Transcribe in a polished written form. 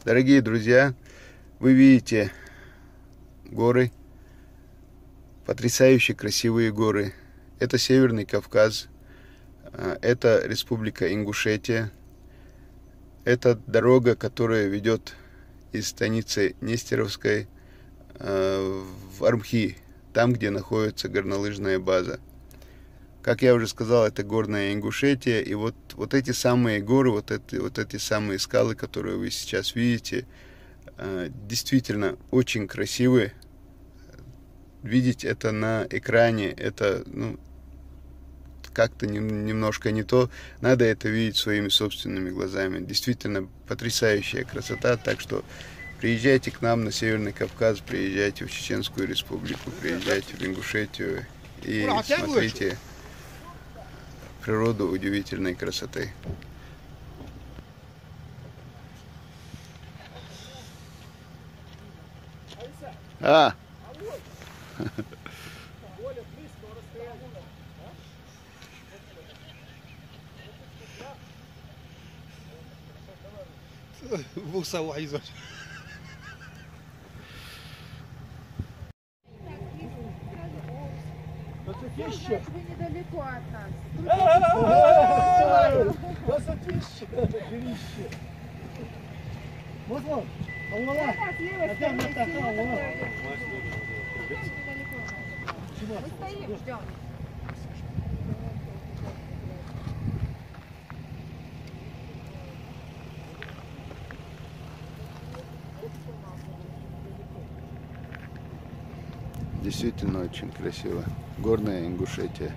Дорогие друзья, вы видите горы, потрясающе красивые горы. Это Северный Кавказ, это Республика Ингушетия. Это дорога, которая ведет из станицы Нестеровской в Армхи, там, где находится горнолыжная база. Как я уже сказал, это горная Ингушетия, и вот эти самые горы, вот эти самые скалы, которые вы сейчас видите, действительно очень красивые. Видеть это на экране, это как-то немножко не то. Надо это видеть своими собственными глазами. Действительно потрясающая красота, так что приезжайте к нам на Северный Кавказ, приезжайте в Чеченскую Республику, приезжайте в Ингушетию и смотрите природу удивительной красоты. Буса вайзот. Вы недалеко от нас. Красотища! Берище! Вот он! Аллах! Опять на такая, Аллах! Мы стоим, ждем. Действительно очень красиво. Горная Ингушетия.